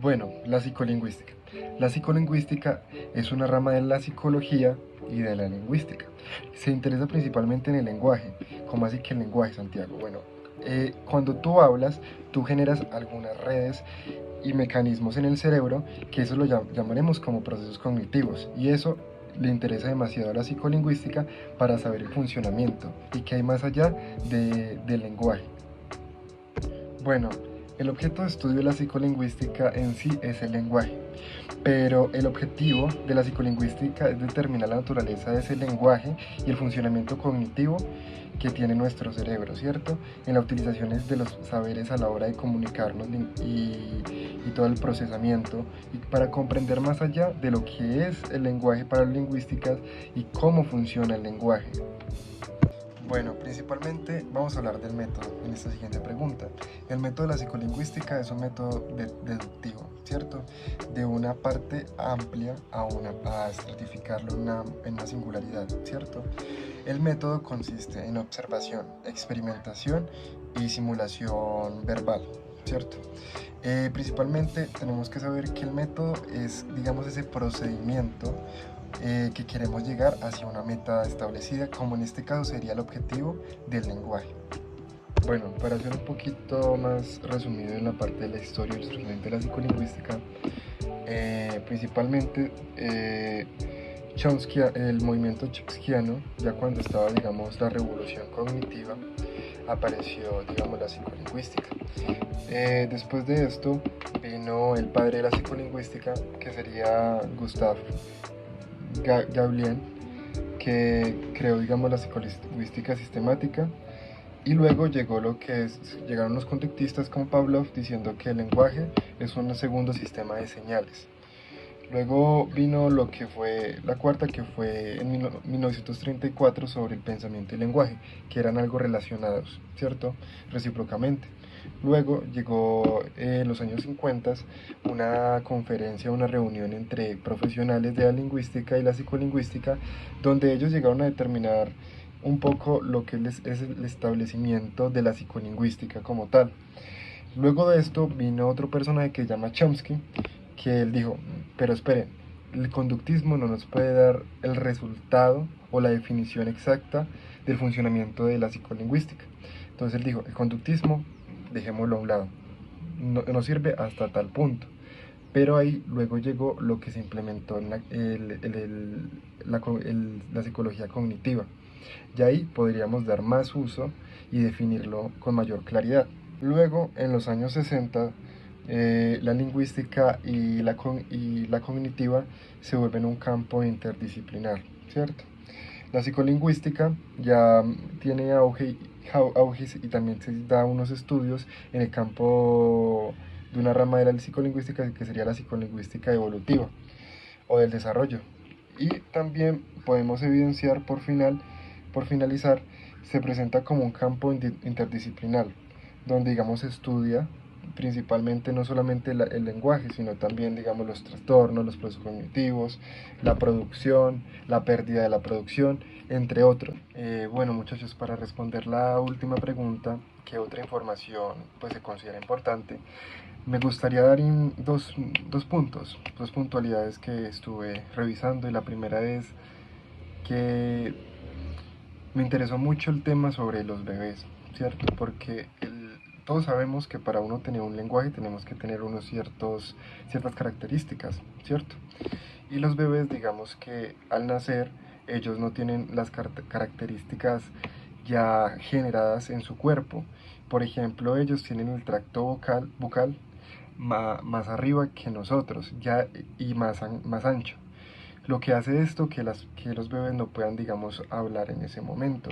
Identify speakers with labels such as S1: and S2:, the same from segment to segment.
S1: Bueno, la psicolingüística. La psicolingüística es una rama de la psicología y de la lingüística. Se interesa principalmente en el lenguaje. ¿Cómo así que el lenguaje, Santiago? Bueno, cuando tú hablas, tú generas algunas redes y mecanismos en el cerebro que eso lo llamaremos como procesos cognitivos. Y eso le interesa demasiado a la psicolingüística para saber el funcionamiento y qué hay más allá del lenguaje. Bueno, el objeto de estudio de la psicolingüística en sí es el lenguaje, pero el objetivo de la psicolingüística es determinar la naturaleza de ese lenguaje y el funcionamiento cognitivo que tiene nuestro cerebro, ¿cierto? En la utilización de los saberes a la hora de comunicarnos y todo el procesamiento, y para comprender más allá de lo que es el lenguaje para las lingüísticas y cómo funciona el lenguaje. Bueno, principalmente vamos a hablar del método en esta siguiente pregunta. El método de la psicolingüística es un método deductivo, ¿cierto? De una parte amplia a estratificarlo en una singularidad, ¿cierto? El método consiste en observación, experimentación y simulación verbal, ¿cierto? Principalmente tenemos que saber que el método es, digamos, ese procedimiento que queremos llegar hacia una meta establecida, como en este caso sería el objetivo del lenguaje. Bueno, para ser un poquito más resumido en la parte de la historia del surgimiento de la psicolingüística, principalmente Chomsky, el movimiento chomskiano, ya cuando estaba, digamos, la revolución cognitiva, apareció, digamos, la psicolingüística. Después de esto vino el padre de la psicolingüística, que sería Gustav Gauliel, que creó, digamos, la psicolingüística sistemática. Y luego llegaron los conductistas como Pavlov diciendo que el lenguaje es un segundo sistema de señales. Luego vino lo que fue la cuarta, que fue en 1934 sobre el pensamiento y lenguaje, que eran algo relacionados, ¿cierto? Recíprocamente. Luego llegó en los años 50 una conferencia, una reunión entre profesionales de la lingüística y la psicolingüística, donde ellos llegaron a determinar un poco lo que es el establecimiento de la psicolingüística como tal. Luego de esto vino otro personaje que se llama Chomsky, que él dijo, pero esperen, el conductismo no nos puede dar el resultado o la definición exacta del funcionamiento de la psicolingüística. Entonces él dijo, el conductismo dejémoslo a un lado, no sirve hasta tal punto. Pero ahí luego llegó lo que se implementó en la psicología cognitiva. Y ahí podríamos dar más uso y definirlo con mayor claridad. Luego, en los años 60, la lingüística y la cognitiva se vuelven un campo interdisciplinar, ¿cierto? La psicolingüística ya tiene auge y también se da unos estudios en el campo de una rama de la psicolingüística que sería la psicolingüística evolutiva o del desarrollo. Y también podemos evidenciar por finalizar, se presenta como un campo interdisciplinar, donde digamos estudia principalmente no solamente el lenguaje, sino también digamos los trastornos, los procesos cognitivos, la producción, la pérdida de la producción, entre otros. Bueno muchachos, para responder la última pregunta, ¿qué otra información pues se considera importante? Me gustaría dar dos puntos, dos puntualidades que estuve revisando, y la primera es que me interesó mucho el tema sobre los bebés, ¿cierto? Porque todos sabemos que para uno tener un lenguaje tenemos que tener ciertas características, ¿cierto? Y los bebés, digamos que al nacer, ellos no tienen las características ya generadas en su cuerpo. Por ejemplo, ellos tienen el tracto bucal más arriba que nosotros, ya y más ancho. Lo que hace esto que los bebés no puedan, digamos, hablar en ese momento.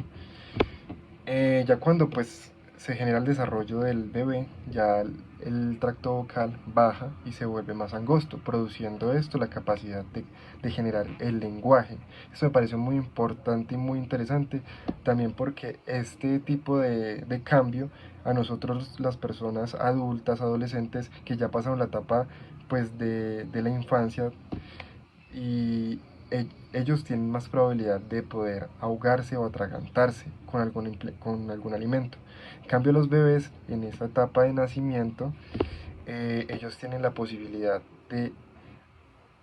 S1: Ya cuando pues se genera el desarrollo del bebé, ya el tracto vocal baja y se vuelve más angosto, produciendo esto la capacidad de generar el lenguaje. Esto me pareció muy importante y muy interesante, también porque este tipo de cambio a nosotros las personas adultas, adolescentes, que ya pasaron la etapa pues de la infancia, y ellos tienen más probabilidad de poder ahogarse o atragantarse con algún alimento. En cambio, los bebés en esta etapa de nacimiento ellos tienen la posibilidad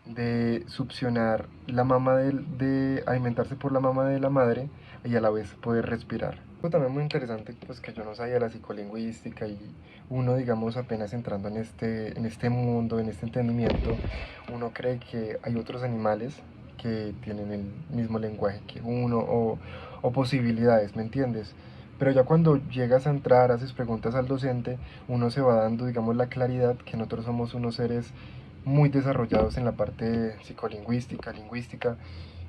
S1: de succionar la mama de alimentarse por la mama de la madre y a la vez poder respirar. Algo también muy interesante, pues que yo no sabía la psicolingüística y uno, digamos, apenas entrando en este mundo, en este entendimiento, uno cree que hay otros animales que tienen el mismo lenguaje que uno o posibilidades, ¿me entiendes? Pero ya cuando llegas a entrar, haces preguntas al docente, uno se va dando, digamos, la claridad que nosotros somos unos seres muy desarrollados en la parte psicolingüística, lingüística,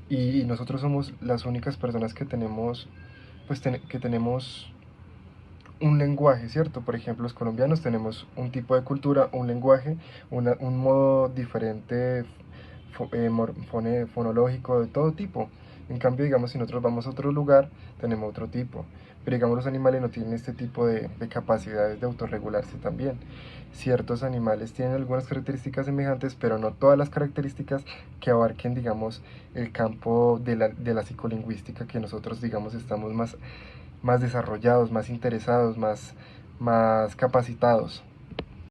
S1: y nosotros somos las únicas personas que tenemos, que tenemos un lenguaje, ¿cierto? Por ejemplo, los colombianos tenemos un tipo de cultura, un lenguaje, un modo diferente fonológico de todo tipo. En cambio, digamos, si nosotros vamos a otro lugar, tenemos otro tipo. Pero digamos, los animales no tienen este tipo de capacidades de autorregularse también. Ciertos animales tienen algunas características semejantes, pero no todas las características que abarquen, digamos, el campo de la psicolingüística que nosotros, digamos, estamos más desarrollados, más interesados, más capacitados.